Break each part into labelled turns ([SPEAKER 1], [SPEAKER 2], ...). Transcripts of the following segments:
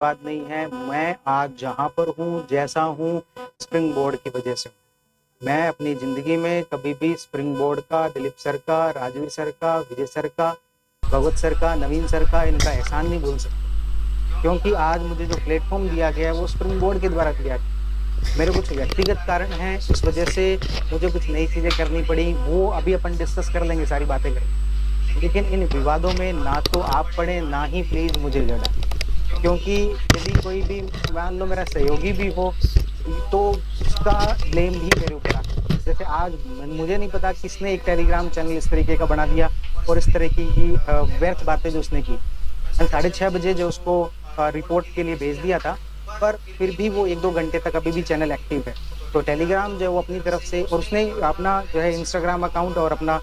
[SPEAKER 1] बात नहीं है। मैं आज जहाँ पर हूँ, जैसा हूँ, स्प्रिंग बोर्ड की वजह से हूँ। मैं अपनी ज़िंदगी में कभी भी स्प्रिंग बोर्ड का, दिलीप सर का, राजवीर सर का, विजय सर का, भगवत सर का, नवीन सर का, इनका एहसान नहीं भूल सकता, क्योंकि आज मुझे जो प्लेटफॉर्म दिया गया है वो स्प्रिंग बोर्ड के द्वारा दिया गया। मेरे कुछ व्यक्तिगत कारण हैं, इस वजह से मुझे कुछ नई चीज़ें करनी पड़ी, वो अभी अपन डिस्कस कर लेंगे, सारी बातें करेंगे। लेकिन इन विवादों में ना तो आप पड़े, ना ही प्लीज़ मुझे जड़ा, क्योंकि यदि कोई भी मान लो मेरा सहयोगी भी हो तो उसका ब्लेम भी मेरे ऊपर आता है। जैसे आज मुझे नहीं पता किसने एक टेलीग्राम चैनल इस तरीके का बना दिया और इस तरह की व्यर्थ बातें जो उसने की। मैंने 6:30 बजे जो उसको रिपोर्ट के लिए भेज दिया था, पर फिर भी वो 1-2 घंटे तक अभी भी चैनल एक्टिव है। तो टेलीग्राम जो है वो अपनी तरफ से, और उसने अपना जो है इंस्टाग्राम अकाउंट और अपना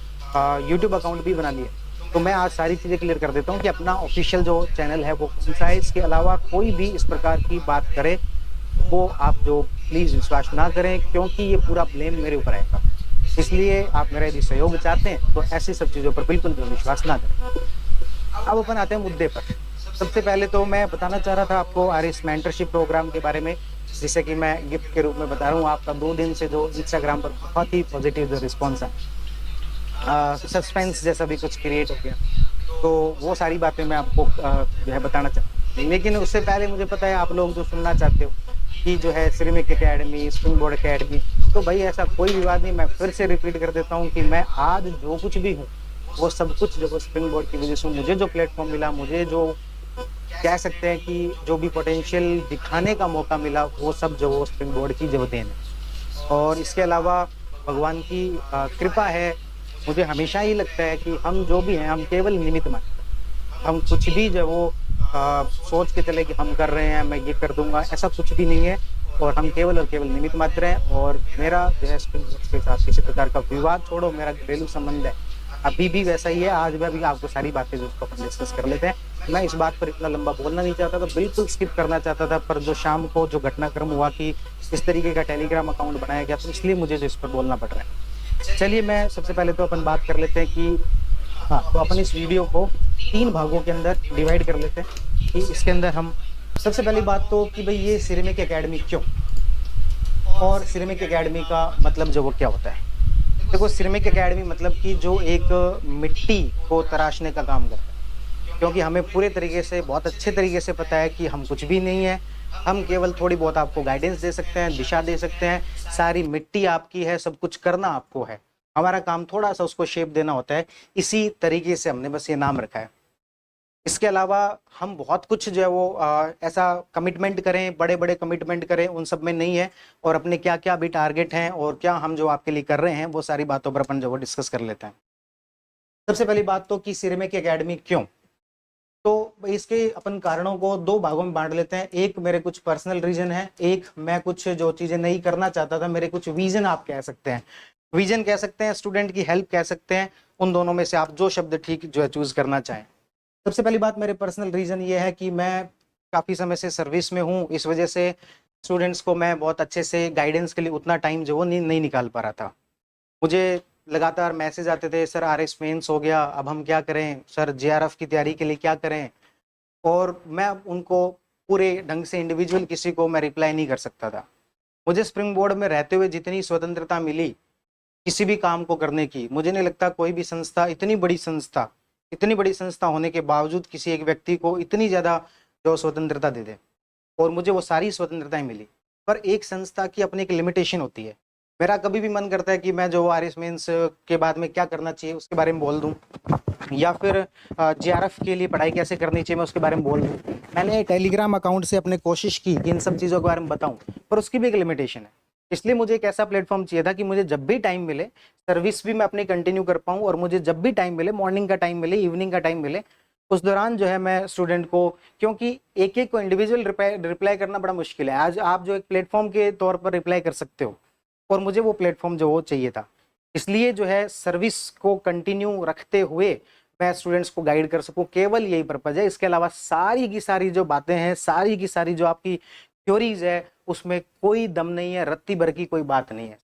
[SPEAKER 1] यूट्यूब अकाउंट भी बना लिया। तो मैं आज सारी चीज़ें क्लियर कर देता हूँ कि अपना ऑफिशियल जो चैनल है वो कौन सा है। इसके अलावा कोई भी इस प्रकार की बात करे वो आप जो प्लीज़ विश्वास ना करें, क्योंकि ये पूरा ब्लेम मेरे ऊपर आएगा। इसलिए आप मेरा यदि सहयोग चाहते हैं तो ऐसी सब चीज़ों पर बिल्कुल भी विश्वास ना करें। अब अपन आते हैं मुद्दे पर। सबसे पहले तो मैं बताना चाह रहा था आपको आरएस मेंटरशिप प्रोग्राम के बारे में, जिसे कि मैं गिफ्ट के रूप में बता रहा हूँ। आपका 2 दिन से जो इंस्टाग्राम पर बहुत ही पॉजिटिव जो रिस्पॉन्स है, सस्पेंस जैसा भी कुछ क्रिएट हो गया, तो वो सारी बातें मैं आपको जो है बताना चाहता हूँ। लेकिन उससे पहले मुझे पता है आप लोग जो सुनना चाहते हो कि जो है ceramic academy, spring board academy, तो भाई ऐसा कोई विवाद नहीं। मैं फिर से रिपीट कर देता हूँ कि मैं आज जो कुछ भी हूँ वो सब कुछ जो स्प्रिंग बोर्ड की वजह से, मुझे जो प्लेटफॉर्म मिला, मुझे जो कह सकते हैं कि जो भी पोटेंशियल दिखाने का मौका मिला, वो सब जो वो स्प्रिंग बोर्ड की जो देन है। और इसके अलावा भगवान की कृपा है। मुझे हमेशा ही लगता है कि हम जो भी हैं, हम केवल निमित्त मात्र, हम कुछ भी जो वो सोच के चले कि हम कर रहे हैं, मैं ये कर दूंगा, ऐसा कुछ भी नहीं है। और हम केवल और केवल निमित्त मात्र हैं। और मेरा जो है स्प्रिंग बोर्ड के साथ किसी प्रकार का विवाद छोड़ो, मेरा घरेलू संबंध है, अभी भी वैसा ही है। आज मैं भी आपको सारी बातें जो उसको अपन डिस्कस कर लेते हैं। मैं इस बात पर इतना लंबा बोलना नहीं चाहता था, बिल्कुल स्किप करना चाहता था, पर जो शाम को जो घटनाक्रम हुआ कि इस तरीके का टेलीग्राम अकाउंट बनाया गया, तो इसलिए मुझे जो इस पर बोलना पड़ रहा है। चलिए, मैं सबसे पहले तो अपन बात कर लेते हैं कि हाँ, तो अपन इस वीडियो को 3 भागों के अंदर डिवाइड कर लेते हैं कि इसके अंदर हम सबसे पहली बात तो कि भाई ये सिरेमिक एकेडमी क्यों, और सिरेमिक एकेडमी का मतलब जो वो क्या होता है। देखो, सिरेमिक एकेडमी मतलब कि जो एक मिट्टी को तराशने का काम करता है, क्योंकि हमें पूरे तरीके से, बहुत अच्छे तरीके से पता है कि हम कुछ भी नहीं है। हम केवल थोड़ी बहुत आपको गाइडेंस दे सकते हैं, दिशा दे सकते हैं। सारी मिट्टी आपकी है, सब कुछ करना आपको है। हमारा काम थोड़ा सा उसको शेप देना होता है। इसी तरीके से हमने बस ये नाम रखा है। इसके अलावा हम बहुत कुछ जो है वो ऐसा कमिटमेंट करें, बड़े बड़े कमिटमेंट करें, उन सब में नहीं है। और अपने क्या क्या भी टारगेट हैं और क्या हम जो आपके लिए कर रहे हैं, वो सारी बातों पर अपन जो वो डिस्कस कर लेते हैं। सबसे पहली बात तो कि सिरेमिक एकेडमी क्यों, तो इसके अपन कारणों को 2 भागों में बांट लेते हैं। एक मेरे कुछ पर्सनल रीजन है, एक मैं कुछ जो चीजें नहीं करना चाहता था, मेरे कुछ विजन आप कह सकते हैं, विजन कह सकते हैं, स्टूडेंट की हेल्प कह सकते हैं। उन दोनों में से आप जो शब्द ठीक जो है चूज करना चाहें। सबसे पहली बात, मेरे पर्सनल रीजन ये है कि मैं काफी समय से सर्विस में हूँ। इस वजह से स्टूडेंट्स को मैं बहुत अच्छे से गाइडेंस के लिए उतना टाइम जो वो नहीं निकाल पा रहा था। मुझे लगातार मैसेज आते थे, सर आरएस मेंस हो गया, अब हम क्या करें, सर जेआरएफ की तैयारी के लिए क्या करें। और मैं उनको पूरे ढंग से इंडिविजुअल किसी को मैं रिप्लाई नहीं कर सकता था। मुझे स्प्रिंग बोर्ड में रहते हुए जितनी स्वतंत्रता मिली किसी भी काम को करने की, मुझे नहीं लगता कोई भी संस्था, इतनी बड़ी संस्था होने के बावजूद किसी एक व्यक्ति को इतनी ज़्यादा जो स्वतंत्रता दे दे। और मुझे वो सारी स्वतंत्रताएं मिली। पर एक संस्था की अपनी एक लिमिटेशन होती है। मेरा कभी भी मन करता है कि मैं जो आरएस मेंस के बाद में क्या करना चाहिए उसके बारे में बोल दूं, या फिर जेआरएफ के लिए पढ़ाई कैसे करनी चाहिए मैं उसके बारे में बोल दूं। मैंने टेलीग्राम अकाउंट से अपने कोशिश की कि इन सब चीज़ों के बारे में बताऊं, पर उसकी भी एक लिमिटेशन है। इसलिए मुझे एक ऐसा प्लेटफॉर्म चाहिए था कि मुझे जब भी टाइम मिले, सर्विस भी मैं अपनी कंटिन्यू कर पाऊं, और मुझे जब भी टाइम मिले, मॉर्निंग का टाइम मिले, इवनिंग का टाइम मिले, उस दौरान जो है मैं स्टूडेंट को, क्योंकि एक एक को इंडिविजुअल रिप्लाई करना बड़ा मुश्किल है। आज आप जो एक प्लेटफॉर्म के तौर पर रिप्लाई कर सकते हो, और मुझे वो प्लेटफॉर्म जो वो चाहिए था। इसलिए जो है सर्विस को कंटिन्यू रखते हुए मैं स्टूडेंट्स को गाइड कर सकूं, केवल यही पर्पज है। इसके अलावा सारी की सारी जो बातें हैं, सारी की सारी जो आपकी थ्योरीज है, उसमें कोई दम नहीं है, रत्ती भर की कोई बात नहीं है।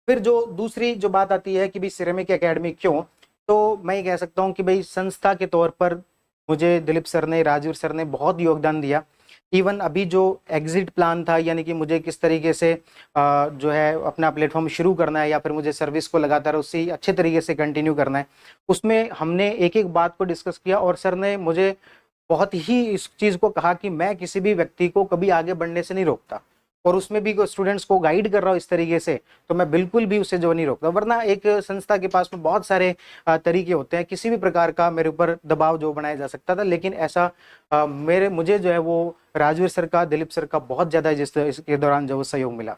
[SPEAKER 1] फिर जो दूसरी जो बात आती है कि भाई सिरेमिक एकेडमी क्यों, तो मैं ये कह सकता हूँ कि भाई संस्था के तौर पर मुझे दिलीप सर ने, राजवीर सर ने बहुत योगदान दिया। इवन अभी जो एग्जिट प्लान था, यानी कि मुझे किस तरीके से जो है अपना प्लेटफॉर्म शुरू करना है या फिर मुझे सर्विस को लगातार उससे अच्छे तरीके से कंटिन्यू करना है, उसमें हमने एक एक बात को डिस्कस किया और सर ने मुझे बहुत ही इस चीज़ को कहा कि मैं किसी भी व्यक्ति को कभी आगे बढ़ने से नहीं रोकता, और उसमें भी स्टूडेंट्स को गाइड कर रहा हूँ इस तरीके से, तो मैं बिल्कुल भी उसे जो नहीं रोकता। वरना एक संस्था के पास में बहुत सारे तरीके होते हैं, किसी भी प्रकार का मेरे ऊपर दबाव जो बनाया जा सकता था, लेकिन ऐसा मुझे जो है वो राजवीर सर का, दिलीप सर का बहुत ज़्यादा इसके दौरान जो सहयोग मिला।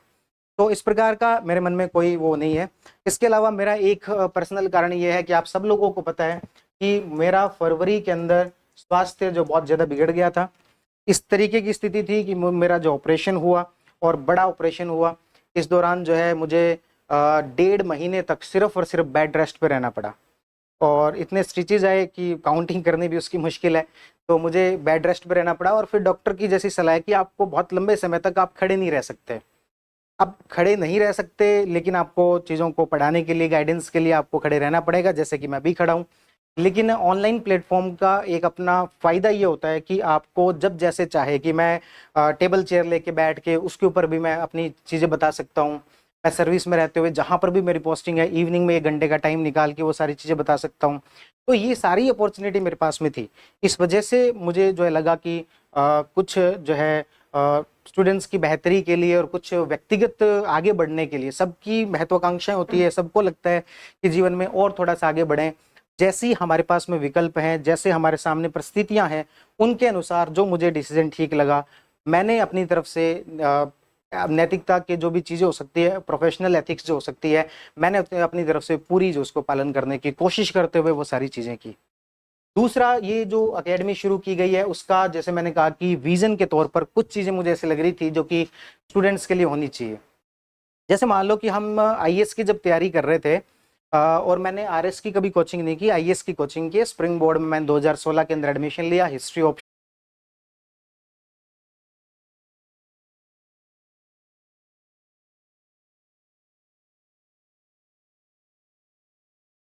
[SPEAKER 1] तो इस प्रकार का मेरे मन में कोई वो नहीं है। इसके अलावा मेरा एक पर्सनल कारण ये है कि आप सब लोगों को पता है कि मेरा फरवरी के अंदर स्वास्थ्य जो बहुत ज़्यादा बिगड़ गया था। इस तरीके की स्थिति थी कि मेरा जो ऑपरेशन हुआ, और बड़ा ऑपरेशन हुआ, इस दौरान जो है मुझे 1.5 महीने तक सिर्फ और सिर्फ बेड रेस्ट पे रहना पड़ा, और इतने स्टिचेज आए कि काउंटिंग करनी भी उसकी मुश्किल है। तो मुझे बेड रेस्ट पे रहना पड़ा, और फिर डॉक्टर की जैसी सलाह है कि आपको बहुत लंबे समय तक आप खड़े नहीं रह सकते। अब खड़े नहीं रह सकते, लेकिन आपको चीज़ों को पढ़ाने के लिए, गाइडेंस के लिए आपको खड़े रहना पड़ेगा, जैसे कि मैं भी खड़ा हूँ। लेकिन ऑनलाइन प्लेटफॉर्म का एक अपना फ़ायदा ये होता है कि आपको जब जैसे चाहे, कि मैं टेबल चेयर लेके बैठ के उसके ऊपर भी मैं अपनी चीज़ें बता सकता हूँ। मैं सर्विस में रहते हुए जहाँ पर भी मेरी पोस्टिंग है, इवनिंग में 1 घंटे का टाइम निकाल के वो सारी चीज़ें बता सकता हूँ। तो ये सारी अपॉर्चुनिटी मेरे पास में थी। इस वजह से मुझे जो है लगा कि कुछ जो है स्टूडेंट्स की बेहतरी के लिए और कुछ व्यक्तिगत आगे बढ़ने के लिए, सबकी महत्वाकांक्षाएं होती है, सबको लगता है कि जीवन में और थोड़ा सा आगे बढ़ें। जैसी हमारे पास में विकल्प हैं, जैसे हमारे सामने परिस्थितियां हैं, उनके अनुसार जो मुझे डिसीजन ठीक लगा, मैंने अपनी तरफ से नैतिकता के जो भी चीज़ें हो सकती है, प्रोफेशनल एथिक्स जो हो सकती है, मैंने अपनी तरफ से पूरी जो उसको पालन करने की कोशिश करते हुए वो सारी चीज़ें की। दूसरा, ये जो अकेडमी शुरू की गई है, उसका जैसे मैंने कहा कि विजन के तौर पर कुछ चीज़ें मुझे ऐसे लग रही थी जो कि स्टूडेंट्स के लिए होनी चाहिए। जैसे मान लो कि हम आईएएस की जब तैयारी कर रहे थे, और मैंने आरएस की कभी कोचिंग नहीं की, आईएएस की कोचिंग की। स्प्रिंग बोर्ड में मैंने 2016 के अंदर एडमिशन लिया, हिस्ट्री